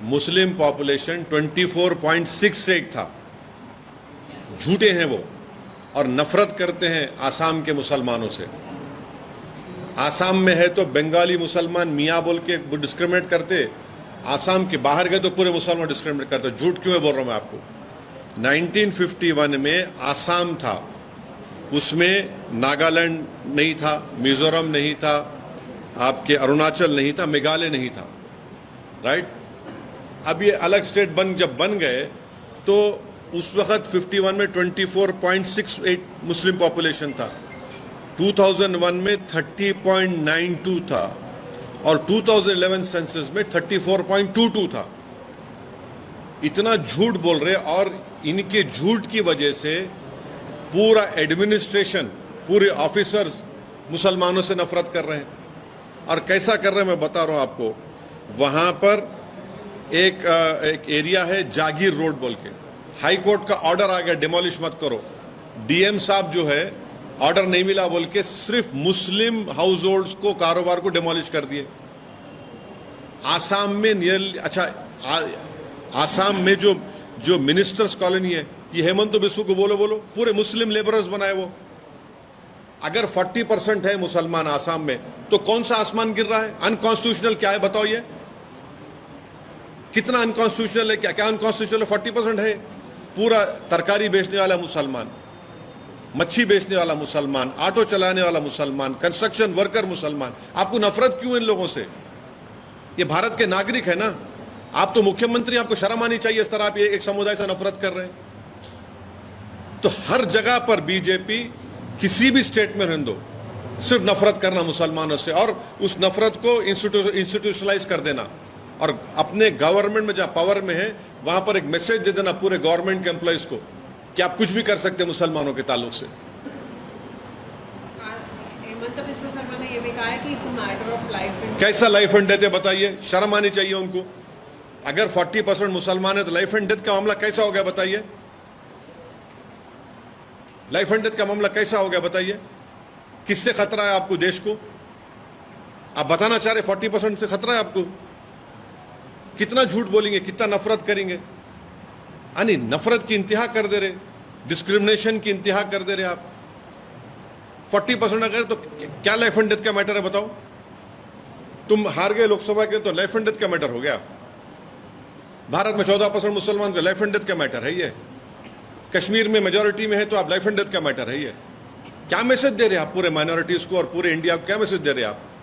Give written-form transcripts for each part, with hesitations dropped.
Muslim population 24.68 था। झूठे हैं वो और नफरत करते हैं आसाम के मुसलमानों से। आसाम में है तो बंगाली मुसलमान मियाँ बोल के डिस्क्रिमिनेट करते, आसाम के बाहर गए तो पूरे मुसलमान डिस्क्रिमिनेट करते। झूठ क्यों है बोल रहा हूं मैं आपको। 1951 में आसाम था, उसमें नागालैंड नहीं था, मिजोरम नहीं था, आपके अरुणाचल नहीं था, मेघालय नहीं था, राइट। अब ये अलग स्टेट जब बन गए तो उस वक्त 51 में 24.68 मुस्लिम पॉपुलेशन था, 2001 में 30.92 था और 2011 सेंसस में 34.22 था। इतना झूठ बोल रहे और इनके झूठ की वजह से पूरा एडमिनिस्ट्रेशन, पूरे ऑफिसर्स मुसलमानों से नफरत कर रहे हैं। और कैसा कर रहे हैं मैं बता रहा हूं आपको। वहां पर एक एरिया है जागीर रोड बोल के, हाई कोर्ट का ऑर्डर आ गया डिमोलिश मत करो। डीएम साहब जो है ऑर्डर नहीं मिला बोल के सिर्फ मुस्लिम हाउस होल्ड्स को, कारोबार को डिमोलिश कर दिए। आसाम में आसाम में जो मिनिस्टर्स कॉलोनी है, ये हेमंत बिस्व को बोलो पूरे मुस्लिम लेबरर्स बनाए वो। अगर 40% है मुसलमान आसाम में तो कौन सा आसमान गिर रहा है? अनकॉन्स्टिट्यूशनल क्या है बताओ? ये कितना अनकॉन्स्टिट्यूशनल है? क्या अनकॉन्स्टिट्यूशनल है? 40% है। पूरा तरकारी बेचने वाला मुसलमान, मच्छी बेचने वाला मुसलमान, ऑटो चलाने वाला मुसलमान, कंस्ट्रक्शन वर्कर मुसलमान। आपको नफरत क्यों इन लोगों से? ये भारत के नागरिक है ना। आप तो मुख्यमंत्री, आपको शर्म आनी चाहिए इस तरह आप एक समुदाय से नफरत कर रहे हैं। तो हर जगह पर बीजेपी किसी भी स्टेट में रहने दो, सिर्फ नफरत करना मुसलमानों से और उस नफरत को इंस्टीट्यूशनलाइज कर देना। और अपने गवर्नमेंट में जहां पावर में है वहां पर एक मैसेज दे देना पूरे गवर्नमेंट के एम्प्लॉइज को कि आप कुछ भी कर सकते हैं मुसलमानों के ताल्लुक से। हेमंत बिस्व शर्मा ने ये भी कहा है कि it's a matter of life and. कैसा लाइफ एंड डेथ है बताइए? शर्म आनी चाहिए उनको। अगर 40% मुसलमान है तो लाइफ एंड डेथ का मामला कैसा हो गया बताइए? लाइफ एंड डेथ का मामला कैसा हो गया बताइए? किससे खतरा है आपको, देश को? आप बताना चाह रहे 40% से खतरा है आपको? कितना झूठ बोलेंगे, कितना नफरत करेंगे? यानी नफरत की इंतहा कर दे रहे, डिस्क्रिमिनेशन की इंतहा कर दे रहे आप। 40% अगर तो क्या लाइफ एंड डेथ का मैटर है बताओ? तुम हार गए लोकसभा के तो लाइफ एंड डेथ का मैटर हो गया। भारत में 14% मुसलमान का लाइफ एंड डेथ का मैटर है ये। कश्मीर में मेजोरिटी में है तो आप लाइफ एंड डेथ का मैटर है ये। क्या मैसेज दे रहे हैं आप पूरे माइनॉरिटीज को और पूरे इंडिया को? क्या मैसेज दे रहे हैं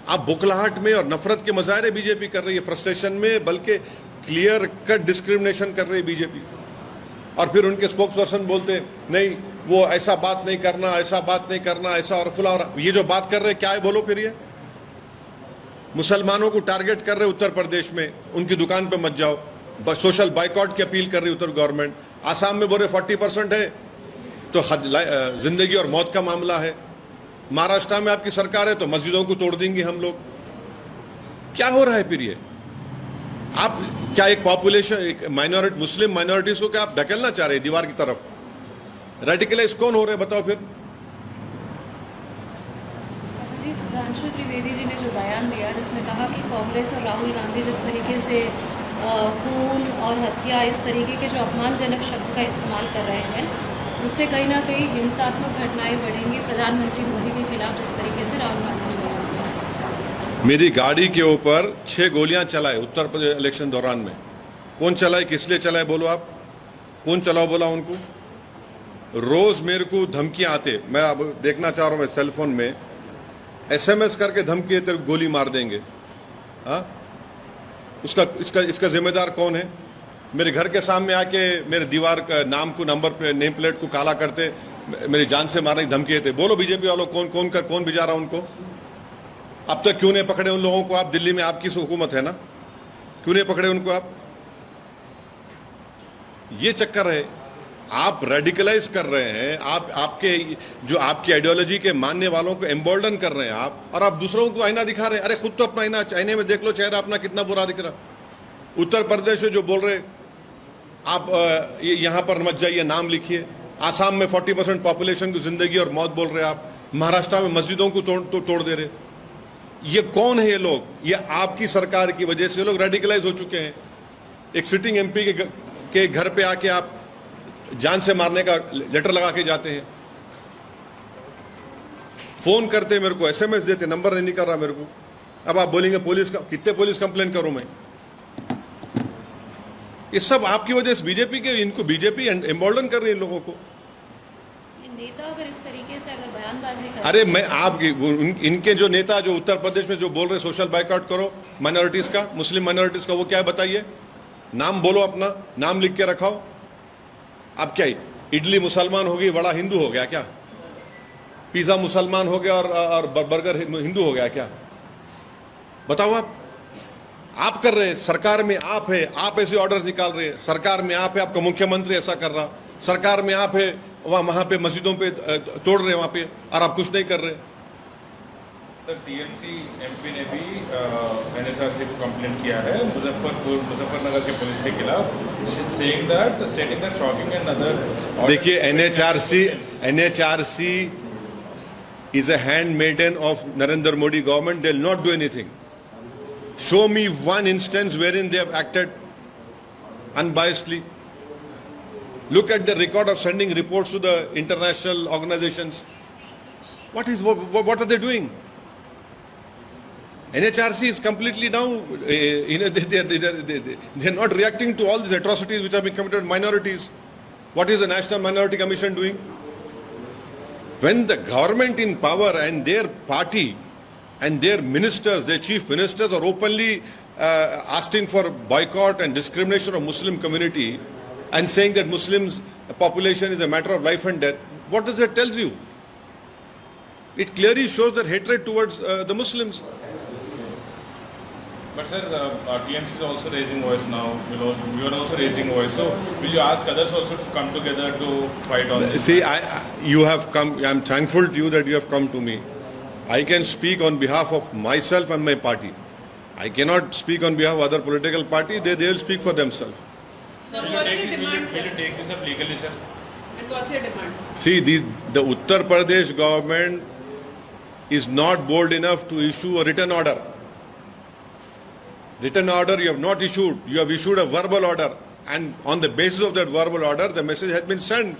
आप बुखलाहट में और नफरत के मजाहरे बीजेपी कर रही है, फ्रस्ट्रेशन में, बल्कि क्लियर कट डिस्क्रिमिनेशन कर रही है बीजेपी। और फिर उनके स्पोक्स पर्सन बोलते नहीं वो ऐसा बात नहीं करना, ऐसा बात नहीं करना, ऐसा और फुला। और ये जो बात कर रहे हैं क्या है बोलो फिर? ये मुसलमानों को टारगेट कर रहे उत्तर प्रदेश में, उनकी दुकान पे मत जाओ, सोशल बाइकआउट की अपील कर रही उत्तर गवर्नमेंट। आसाम में बोले 40% है तो जिंदगी और मौत का मामला है। महाराष्ट्र में आपकी सरकार है तो मस्जिदों को तोड़ देंगे हम लोग। क्या हो रहा है फिर ये? आप क्या एक पॉपुलेशन, एक माइनॉरिटी, मुस्लिम माइनॉरिटीज को क्या आप धकेलना चाह रहे हैं दीवार की तरफ? रेडिकलाइज कौन हो रहे हैं बताओ फिर? जी, सुधांशु त्रिवेदी जी ने जो बयान दिया जिसमें कहा कि कांग्रेस और राहुल गांधी जिस तरीके से खून और हत्या, इस तरीके के जो अपमानजनक शब्द का इस्तेमाल कर रहे हैं, उससे कहीं ना कहीं हिंसात्मक घटनाएं बढ़ेंगी। प्रधानमंत्री मोदी के खिलाफ जिस तरीके से राहुल गांधी ने बयान दिया। मेरी गाड़ी के ऊपर 6 गोलियां चलाए उत्तर प्रदेश इलेक्शन दौरान में। कौन चलाए, किस लिए चलाए बोलो आप? कौन चलाओ बोला उनको? रोज मेरे को धमकियां आते, मैं अब देखना चाह रहा हूं मैं सेलफोन में SMS करके धमकी देते गोली मार देंगे। हाँ, इसका जिम्मेदार कौन है? मेरे घर के सामने आके मेरे दीवार का नाम को, नंबर पे, नेम प्लेट को काला करते, मेरी जान से मारने की धमकी देते। बोलो बीजेपी वालों कौन भिजा रहा उनको? अब तक क्यों नहीं पकड़े उन लोगों को आप? दिल्ली में आपकी हुकूमत है ना, क्यों नहीं पकड़े उनको आप? ये चक्कर है। आप रेडिकलाइज कर रहे हैं, आपकी आइडियोलॉजी के मानने वालों को एम्बोल्डन कर रहे हैं आप, और आप दूसरों को आईना दिखा रहे हैं। अरे खुद तो अपना आईने में देख लो, चेहरा अपना कितना बुरा दिख रहा। उत्तर प्रदेश में जो बोल रहे आप यहां पर मत जाइए, नाम लिखिए। आसाम में 40% पॉपुलेशन की जिंदगी और मौत बोल रहे आप। महाराष्ट्र में मस्जिदों को तोड़ दे रहे। ये कौन है ये लोग? ये आपकी सरकार की वजह से ये लोग रेडिकलाइज हो चुके हैं। एक सिटिंग एमपी के घर पे आके आप जान से मारने का लेटर लगा के जाते हैं, फोन करते हैं मेरे को, एसएमएस देते, नंबर नहीं कर रहा मेरे को। अब आप बोलेंगे पुलिस का, कितने पुलिस कंप्लेन करूं मैं? ये सब आपकी वजह से बीजेपी के, इनको बीजेपी एम्बोल्डन कर रही है लोगों को। नेता अगर इस तरीके से अगर बयानबाजी कर, अरे मैं आप इनके जो नेता जो उत्तर प्रदेश में जो बोल रहे सोशल बाइकआउट करो माइनॉरिटीज का, मुस्लिम माइनॉरिटीज का, वो क्या है बताइए? नाम बोलो, अपना नाम लिख के रखाओ। आप क्या इडली मुसलमान हो गई, वड़ा हिंदू हो गया क्या? पिज्जा मुसलमान हो गया और बर्गर हिंदू हो गया क्या? बताओ। आप कर रहे हैं, सरकार में आप है, आप ऐसे ऑर्डर निकाल रहे हैं, सरकार में आप है, आपका मुख्यमंत्री ऐसा कर रहा, सरकार में आप है, वहां पे मस्जिदों पे तोड़ रहे वहां पे, और आप कुछ नहीं कर रहे। सर, टीएमसी एमपी ने भी एनएचआरसी को कंप्लेंट किया है मुजफ्फरनगर के पुलिस के खिलाफ, stating that shocking and other. देखिए, NHRC is a handmaiden of Narendra Modi government. They'll not do anything. Show me one instance wherein they have acted unbiasedly. Look at the record of sending reports to the international organizations. What are they doing? NHRC is completely now, they're not reacting to all these atrocities which have been committed on minorities. What is the National Minority Commission doing? When the government in power and their party and their ministers, their chief ministers are openly asking for boycott and discrimination of Muslim community and saying that Muslims population is a matter of life and death, what does that tell you? It clearly shows their hatred towards the Muslims. But sir, TMC is also raising voice now. You are also raising voice. So will you ask others also to come together to fight on this? See, you have come. I'm thankful to you that you have come to me. I can speak on behalf of myself and my party. I cannot speak on behalf of other political party. They will speak for themselves. So Will what's you your demand, sir? take this up legally, sir? And what's your demand? See, the Uttar Pradesh government is not bold enough to issue a written order. Written order you have not issued. You have issued a verbal order, and on the basis of that verbal order, the message has been sent.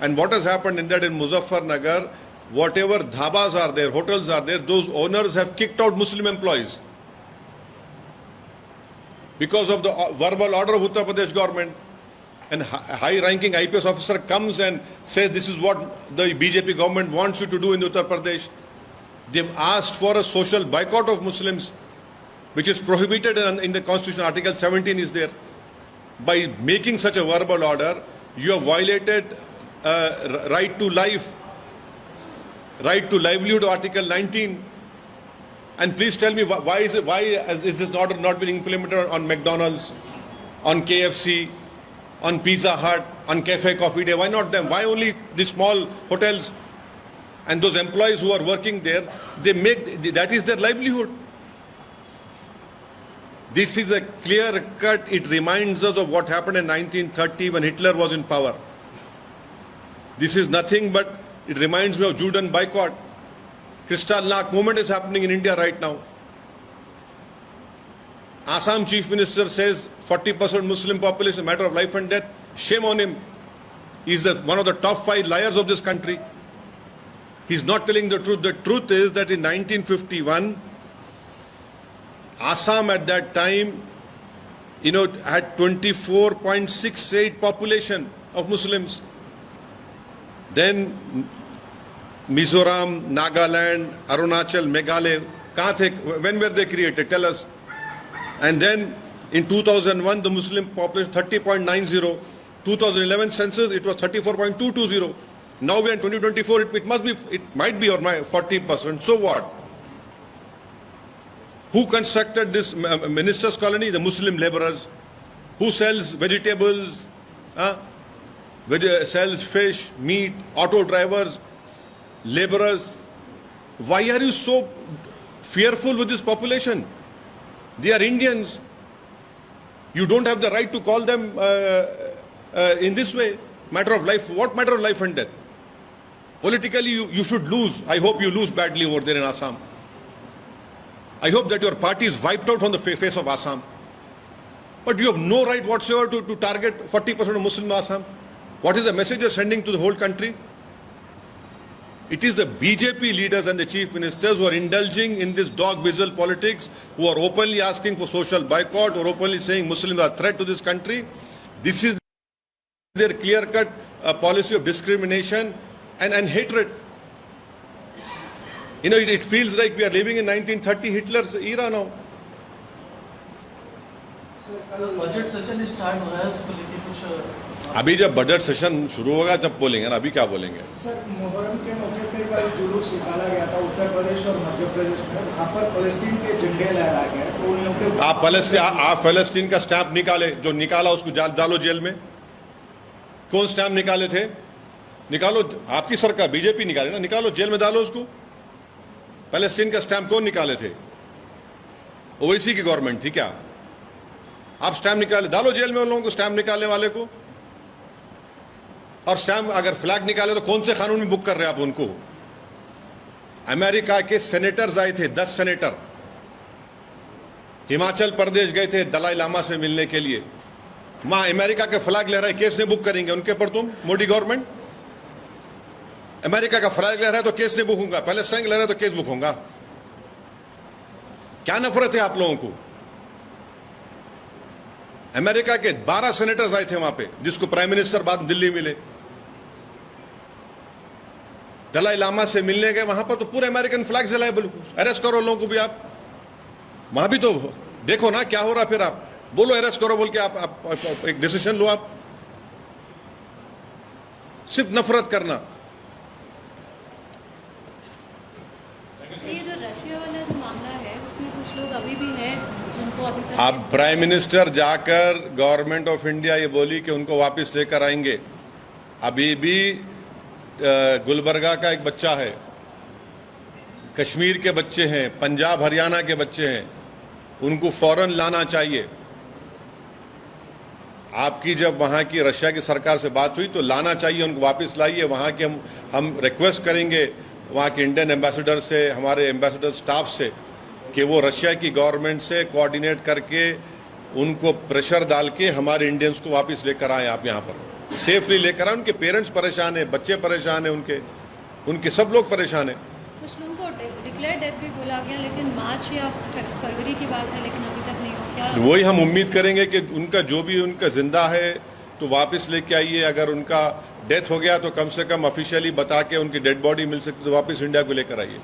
And what has happened in that in Muzaffarnagar, whatever dhabas are there, hotels are there, those owners have kicked out Muslim employees because of the verbal order of Uttar Pradesh government. And high-ranking IPS officer comes and says this is what the BJP government wants you to do in Uttar Pradesh. They've asked for a social boycott of Muslims, which is prohibited in the Constitution. Article 17 is there. By making such a verbal order, you have violated right to life, right to livelihood, Article 19. And please tell me why is this order not being implemented on McDonald's, on KFC, on Pizza Hut, on Cafe Coffee Day? Why not them? Why only the small hotels? And those employees who are working there, that is their livelihood. This is a clear cut. It reminds us of what happened in 1930 when Hitler was in power. This is nothing but it reminds me of Judean boycott. Kristallnacht movement is happening in India right now. Assam Chief Minister says 40% Muslim population, matter of life and death. Shame on him. He's one of the top 5 liars of this country. He's not telling the truth. The truth is that in 1951, Assam at that time, had 24.68 population of Muslims. Then Mizoram, Nagaland, Arunachal, Meghalaya, when were they created? Tell us. And then in 2001, the Muslim population 30.90. 2011 census, it was 34.220. Now we are in 2024. It might be 40%. So what? Who constructed this ministers' colony? The Muslim laborers. Who sells vegetables, sells fish, meat, auto drivers, laborers. Why are you so fearful with this population? They are Indians. You don't have the right to call them in this way. Matter of life. What matter of life and death? Politically, you should lose. I hope you lose badly over there in Assam. I hope that your party is wiped out from the face of Assam. But you have no right whatsoever to target 40% of Muslim Assam. What is the message you're sending to the whole country? It is the BJP leaders and the chief ministers who are indulging in this dog whistle politics, who are openly asking for social boycott or openly saying Muslims are a threat to this country. This is their clear-cut policy of discrimination and hatred. You know, it feels like we are living in 1930 Hitler's era now. Budget session start हो रहा है, उसको लेके कुछ अभी जब budget session शुरू होगा तब बोलेंगे ना, अभी क्या बोलेंगे? सर, मुहर्रम के मौके पर कल जुलूस निकाला गया था उत्तर प्रदेश और मध्य प्रदेश में, वहाँ पर फलस्तीन के झंडे लहराए गए, तो उन लोगों के आप फलस्तीन का स्टैंप निकाले, जो निकाला उसको डालो जेल में। कौन स्टैंप निकाले थे? निकालो, आपकी सरकार बीजेपी निकाले ना, निकालो जेल में डालो उसको। फलस्तीन का स्टैंप कौन निकाले थे? ओवैसी की गवर्नमेंट थी क्या? आप स्टैंप निकाले, डालो जेल में उन लोगों को, स्टैंप निकालने वाले को। और स्टैंप अगर फ्लैग निकाले तो कौन से कानून में बुक कर रहे हैं आप उनको? अमेरिका के सेनेटर्स आए थे, 10 सेनेटर हिमाचल प्रदेश गए थे दलाई लामा से मिलने के लिए। वहां अमेरिका के फ्लैग लहराए, केस नहीं बुक करेंगे उनके पर तुम? मोदी गवर्नमेंट अमेरिका का फ्लैग लहराए तो केस नहीं बुक होगा, पैलेस्टाइन लहराए तो केस बुक होगा। क्या नफरत है आप लोगों को? अमेरिका के 12 सेनेटर्स आए थे वहां पे, जिसको प्राइम मिनिस्टर बाद दिल्ली मिले। दलाई लामा से मिलने गए, वहां पर तो पूरे अमेरिकन फ्लैग जलाए। अरेस्ट करो लोगों को भी आप, वहां भी तो देखो ना क्या हो रहा। फिर आप बोलो अरेस्ट करो बोल के, आप एक डिसीजन लो। आप सिर्फ नफरत करना। ये जो रशिया वाला जो मामला है, उसमें कुछ लोग अभी भी हैं जिनको अभी तक अब प्राइम मिनिस्टर जाकर गवर्नमेंट ऑफ इंडिया ये बोली कि उनको वापस लेकर आएंगे। अभी भी गुलबर्गा का एक बच्चा है, कश्मीर के बच्चे हैं, पंजाब हरियाणा के बच्चे हैं, उनको फौरन लाना चाहिए। आपकी जब वहां की रशिया की सरकार से बात हुई तो लाना चाहिए, उनको वापस लाइए। वहां के हम रिक्वेस्ट करेंगे वहां के इंडियन एम्बेसडर से, हमारे एम्बेसडर स्टाफ से, कि वो रशिया की गवर्नमेंट से कोऑर्डिनेट करके उनको प्रेशर डाल के हमारे इंडियंस को वापस लेकर आए। आप यहाँ पर सेफली लेकर आए। उनके पेरेंट्स परेशान है, बच्चे परेशान है, उनके सब लोग परेशान है। कुछ लोगों को डिक्लेयर डेथ भी बोला गया, लेकिन मार्च या फरवरी की बात है, लेकिन अभी तक नहीं हुआ। क्या वही हम उम्मीद करेंगे कि उनका जो भी उनका जिंदा है तो वापस लेके आइए। अगर उनका डेथ हो गया तो कम से कम ऑफिशियली बता के उनकी डेड बॉडी मिल सकती तो वापस इंडिया को लेकर आइए।